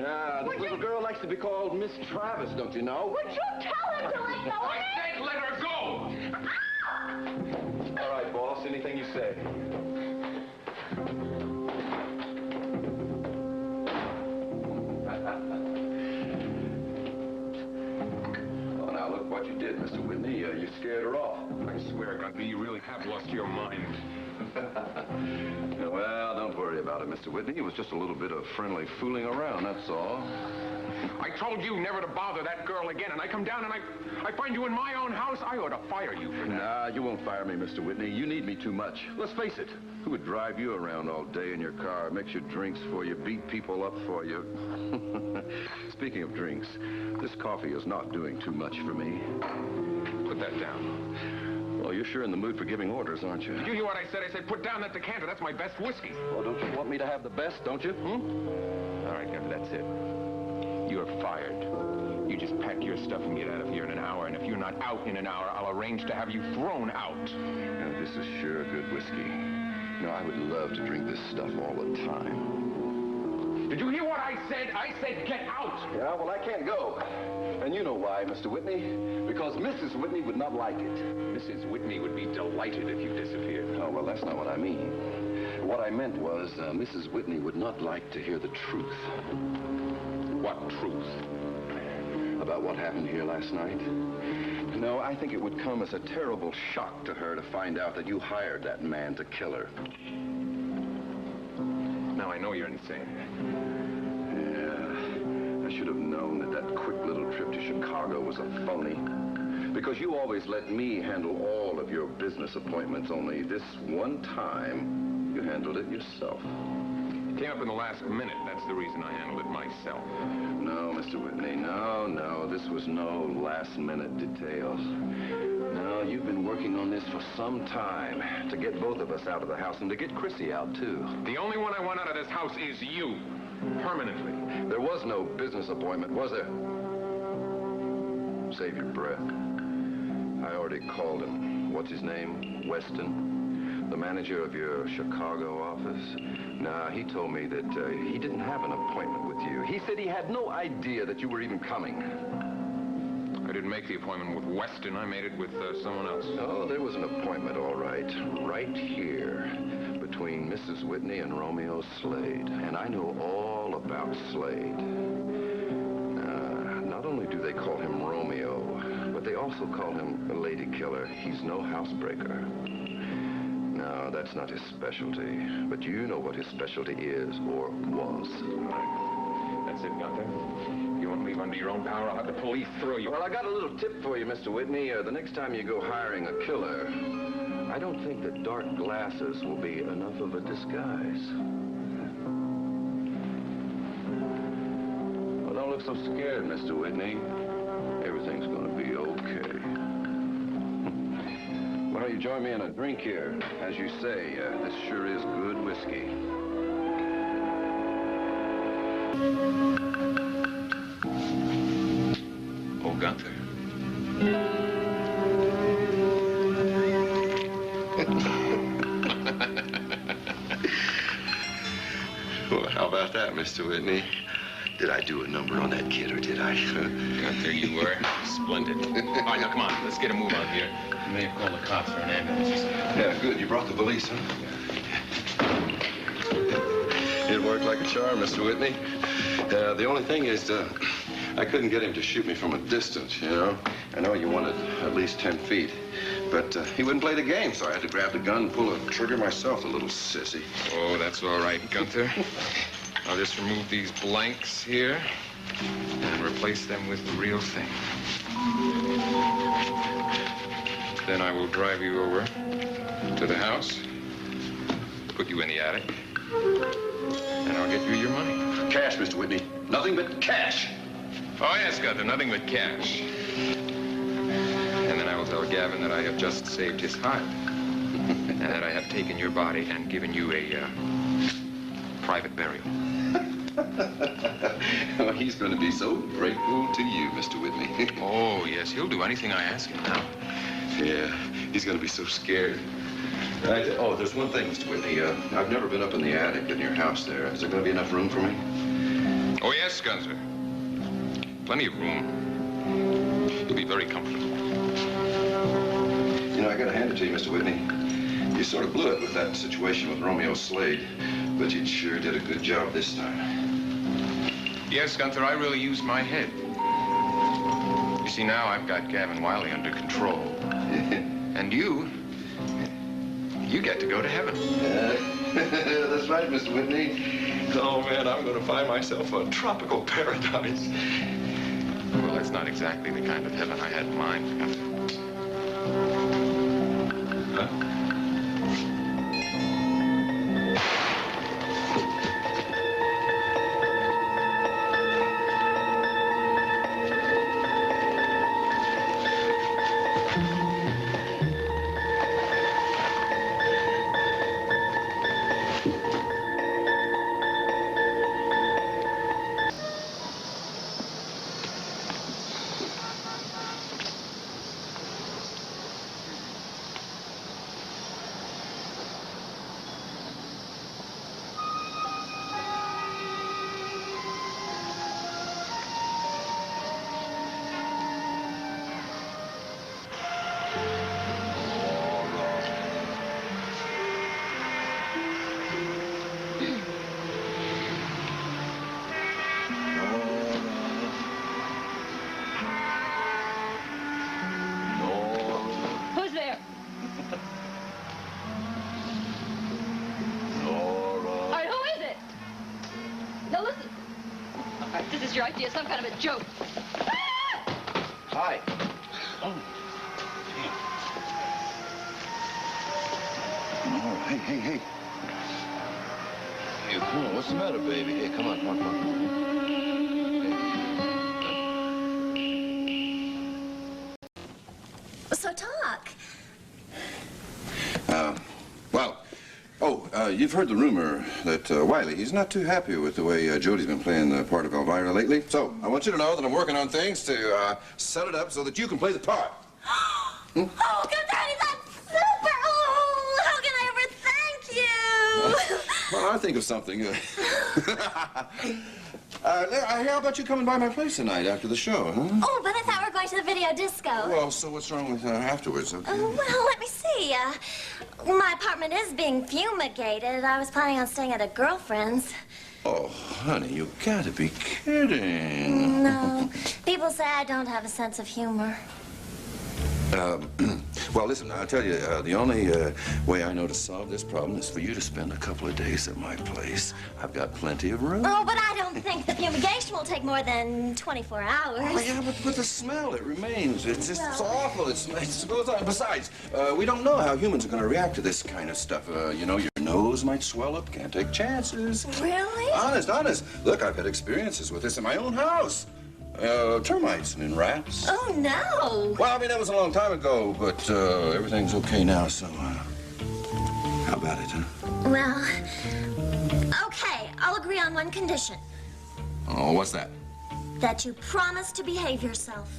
This little girl likes to be called Miss Travis, don't you know? Would you tell her to let go of me? I said let her go! All right, boss, anything you say. Oh, now look what you did, Mr. Whitney. You scared her off. I swear, Gunther, you really have lost your mind. Well, don't worry about it, Mr. Whitney. It was just a little bit of friendly fooling around, that's all. I told you never to bother that girl again, and I come down and I find you in my own house. I ought to fire you for that. Nah, you won't fire me, Mr. Whitney. You need me too much. Let's face it. Who would drive you around all day in your car, mix your drinks for you, beat people up for you? Speaking of drinks, this coffee is not doing too much for me. Put that down. Well, you're sure in the mood for giving orders, aren't you? Did you hear what I said? I said, put down that decanter. That's my best whiskey. Well, don't you want me to have the best, don't you? All right, Gunther, that's it. You're fired. You just pack your stuff and get out of here in an hour. And if you're not out in an hour, I'll arrange to have you thrown out. Now, this is sure good whiskey. Now, I would love to drink this stuff all the time. Did you hear what I said? I said get out. Yeah, well, I can't go. And you know why, Mr. Whitney. Because Mrs. Whitney would not like it. Mrs. Whitney would be delighted if you disappeared. Oh, well, that's not what I mean. What I meant was Mrs. Whitney would not like to hear the truth. What truth? About what happened here last night. No, I think it would come as a terrible shock to her to find out that you hired that man to kill her. Now I know you're insane. Yeah, I should have known that that quick little trip to Chicago was a phony. Because you always let me handle all of your business appointments, only this one time, you handled it yourself. It came up in the last minute. That's the reason I handled it myself. No, Mr. Whitney, no. This was no last-minute details. No, you've been working on this for some time to get both of us out of the house and to get Chrissy out, too. The only one I want out of this house is you. Permanently. There was no business appointment, was there? Save your breath. I already called him. What's his name? Weston? The manager of your Chicago office? Nah, he told me that he didn't have an appointment with you. He said he had no idea that you were even coming. I didn't make the appointment with Weston. I made it with someone else. Oh, there was an appointment, all right. Right here. Between Mrs. Whitney and Romeo Slade. And I know all about Slade. Not only do they call him Romeo, but they also call him a lady killer. He's no housebreaker. No, that's not his specialty. But you know what his specialty is, or was. That's it, Gunther. You won't leave under your own power, I'll have the police throw you. Well, I got a little tip for you, Mr. Whitney. The next time you go hiring a killer, I don't think that dark glasses will be enough of a disguise. Well, don't look so scared, Mr. Whitney. Everything's going to be okay. Why don't you join me in a drink here? As you say, this sure is good whiskey. Oh, Gunther. Well, how about that, Mr. Whitney? Did I do a number on that kid, or did I? Gunther, you were splendid. All right, now, come on. Let's get a move on here. You may have called the cops or an ambulance. Yeah, good. You brought the police, huh? It worked like a charm, Mr. Whitney. The only thing is, I couldn't get him to shoot me from a distance, you know? I know you wanted at least 10 feet. But he wouldn't play the game, so I had to grab the gun and pull the trigger myself, the little sissy. Oh, that's all right, Gunther. I'll just remove these blanks here and replace them with the real thing. Then I will drive you over to the house, put you in the attic, and I'll get you your money. Cash, Mr. Whitney. Nothing but cash. Oh, yes, Gunther, nothing but cash. And then I will tell Gavin that I have just saved his heart. And that I have taken your body and given you a private burial. Oh, he's going to be so grateful to you, Mr. Whitney. Oh, yes, he'll do anything I ask him now. Yeah, he's going to be so scared. Oh, there's one thing, Mr. Whitney. I've never been up in the attic in your house there. Is there going to be enough room for me? Oh, yes, Gunther. Plenty of room. You'll be very comfortable. You know, I gotta hand it to you, Mr. Whitney. You sort of blew it with that situation with Romeo Slade, but you sure did a good job this time. Yes, Gunther, I really used my head. You see, now I've got Gavin Wiley under control. And you get to go to heaven. That's right, Mr. Whitney. Oh, man, I'm going to find myself a tropical paradise. Well, that's not exactly the kind of heaven I had in mind, Gunther. Huh? Some kind of a joke. Hi. Oh. Oh, hey. Hey, come on. What's the matter, baby? Hey, come on. So talk. You've heard the rumor that Wiley, he's not too happy with the way Jody's been playing the part of Elvira lately. So I want you to know that I'm working on things to set it up so that you can play the part. Oh, Gunther, that's super! Oh, how can I ever thank you? Well, I'll think of something. How about you coming by my place tonight after the show, huh? Oh, but I thought we were going to the video disco. Well, so what's wrong with afterwards, okay? Well, let me see. My apartment is being fumigated. I was planning on staying at a girlfriend's. Oh, honey, you gotta be kidding. No. People say I don't have a sense of humor. Well, listen, I'll tell you, the only way I know to solve this problem is for you to spend a couple of days at my place. I've got plenty of room. Oh, but I don't think the fumigation will take more than 24 hours. Oh, yeah, but the smell, it remains. It's just it's awful. It goes on. Besides, we don't know how humans are going to react to this kind of stuff. You know, your nose might swell up. Can't take chances. Really? Honest. Look, I've had experiences with this in my own house. Termites and rats. Oh, no. Well, I mean, that was a long time ago, but everything's okay now, so how about it, huh? Well, okay, I'll agree on one condition. Oh, what's that? That you promise to behave yourself.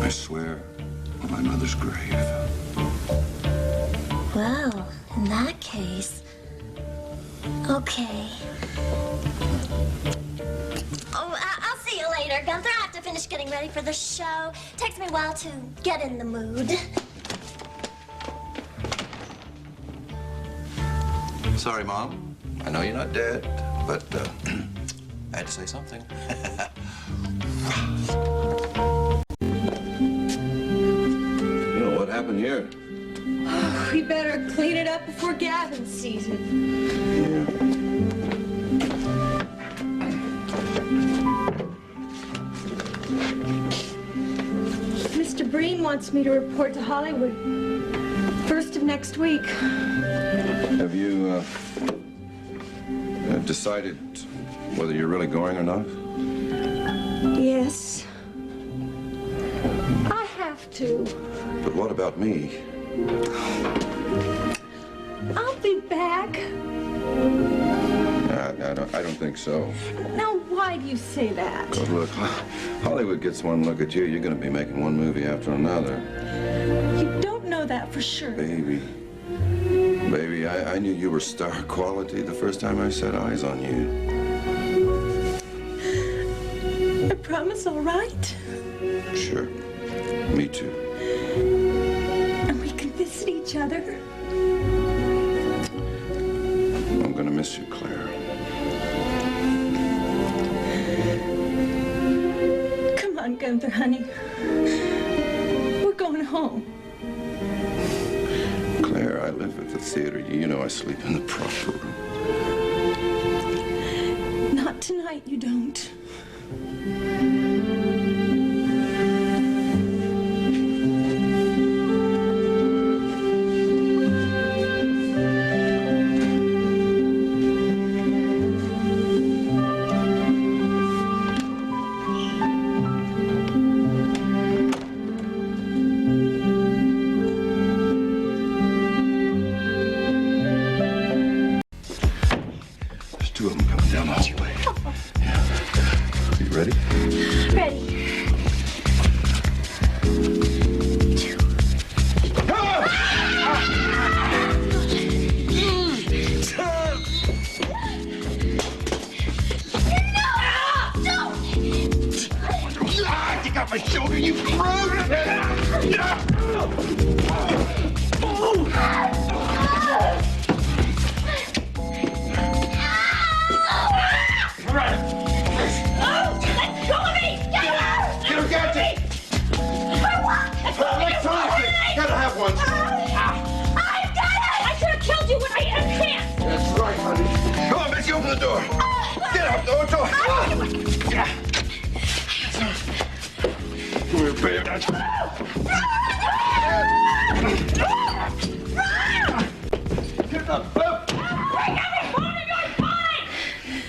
I swear on my mother's grave. Well, in that case, okay. Oh, I'll see you later, Gunther. I have to finish getting ready for the show. Takes me a while to get in the mood. Sorry, Mom. I know you're not dead, but I had to say something. You know what happened here? Oh, we better clean it up before Gavin sees it. Yeah. Mr. Breen wants me to report to Hollywood. First of next week. Have you decided whether you're really going or not? Yes. I have to. But what about me? I'll be back. I don't think so. Now, why do you say that? But look, Hollywood gets one look at you. You're going to be making one movie after another. You don't know that for sure. Baby, Baby, I knew you were star quality the first time I set eyes on you. I promise, all right? Sure. Me too. And we can visit each other. I'm gonna miss you, Claire. Come on, Gunther, honey. We're going home. Claire, I live at the theater. You know I sleep in the Procter room. Not tonight, you don't.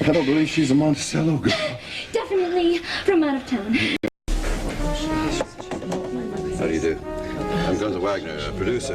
I don't believe she's a Monticello girl. Definitely from out of town. How do you do? I'm Gunther Wagner, a producer.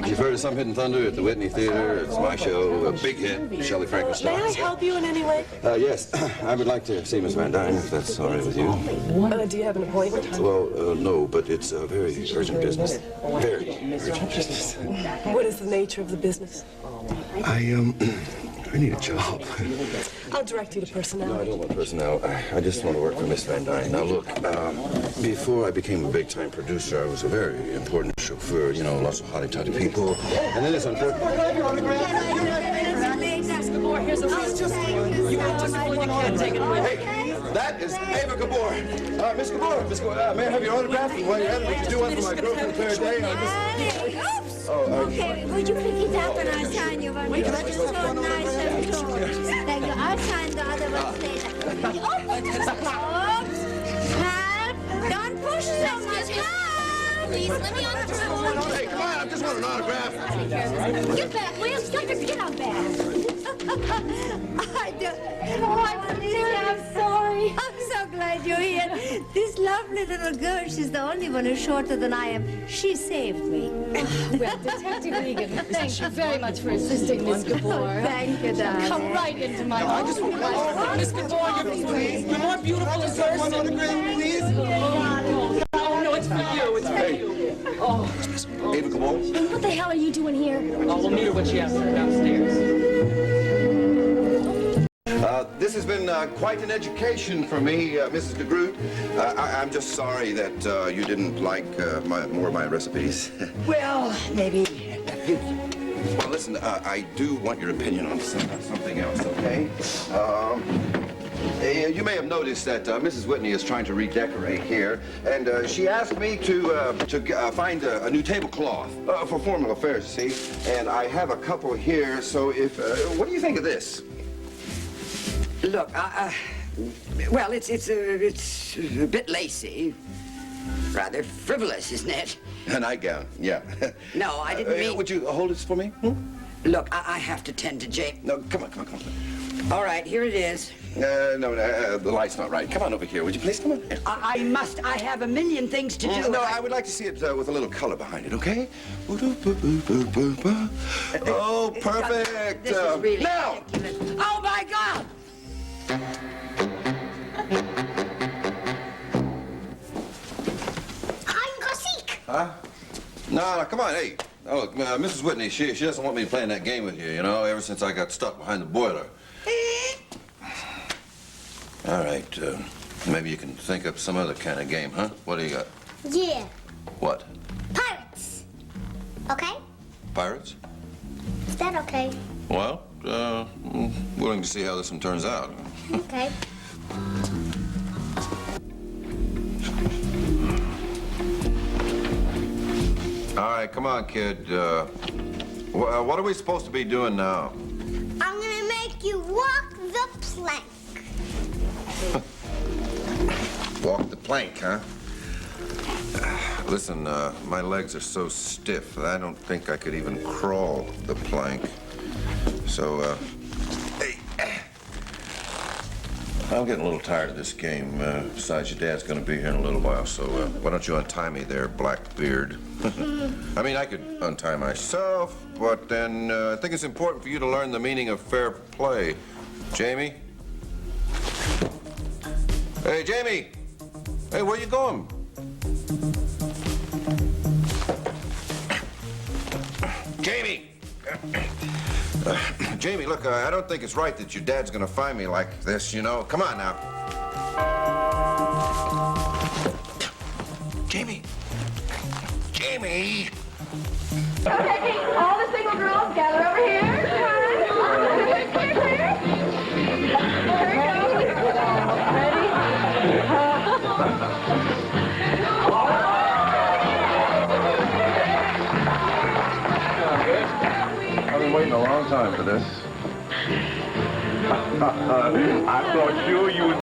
You've heard of Some Hidden Thunder at the Whitney Theater. It's my show, a big hit. Shelley Frankenstein. May I help you in any way? Yes. I would like to see Miss Van Dyne, if that's all right with you. Do you have an appointment? Well, no, but it's a very urgent business. Very urgent business. What is the nature of the business? I need a job. I'll direct you to personnel. No, I don't want personnel. I just want to work for Miss Van Dyne. Now, look, before I became a big-time producer, I was a very important chauffeur, you know, lots of hotty-toddy people. And then it's unfortunate. Here's a you can just pull the can, take it away. Hey, that is Eva Gabor. Miss Gabor, may I have your autograph? While you're at it, would you do one for my girlfriend, Claire Day? Oops! Okay, would you pick it up and I'll sign you one? Wait, so nice and tall. Thank you. I'll sign the other one later. Oops! Help! Don't push so much. Help! Please, let me on the phone. Hey, come on, I just want an autograph. Get back, Will. Get out back. I don't. Oh, I'm sorry. I'm so glad you're here. This lovely little girl, she's the only one who's shorter than I am. She saved me. Well, Detective Egan, thank you very much for assisting Miss Gabor. Thank you, darling. Come right into my office. Miss Gabor, you're more beautiful in person. Please? Oh, no, it's for you. It's for you. Oh. Eva Gabor? What the hell are you doing here? Oh, we'll meet her when she has to go downstairs. This has been quite an education for me, Mrs. DeGroot. I'm just sorry that you didn't like more of my recipes. Well, maybe. Well, listen, I do want your opinion on something else, okay? You may have noticed that Mrs. Whitney is trying to redecorate here, and she asked me to find a new tablecloth for formal affairs, you see. And I have a couple here, so if what do you think of this? Look, well, it's a bit lacy. Rather frivolous, isn't it? A nightgown, yeah. No, I didn't mean... Would you hold this for me? Look, I have to tend to Jamey. No, come on. All right, here it is. No, the light's not right. Come on over here, would you please? Come on. I must. I have a million things to do. No, I would like to see it with a little color behind it, okay? Oh, perfect. This is really now! ridiculous. Oh, my God! I'm Gosik. Huh? No, come on, hey. Oh, look, Mrs. Whitney, she doesn't want me playing that game with you, you know, ever since I got stuck behind the boiler. All right, maybe you can think up some other kind of game, huh? What do you got? Yeah. What? Pirates. Okay? Pirates? Is that okay? Well, willing to see how this one turns out. Okay. All right, come on, kid. What are we supposed to be doing now? I'm gonna make you walk the plank. Walk the plank, huh? Listen, my legs are so stiff that I don't think I could even crawl the plank. So, hey, I'm getting a little tired of this game. Besides, your dad's gonna be here in a little while, so why don't you untie me there, Blackbeard? I mean, I could untie myself, but then I think it's important for you to learn the meaning of fair play. Jamey? Hey, Jamey! Hey, where you going? Jamey! Jamey, look, I don't think it's right that your dad's gonna find me like this, you know? Come on now. Jamey! Jamey! Okay, all the single girls gather over here. I've been waiting a long time for this. I thought sure you would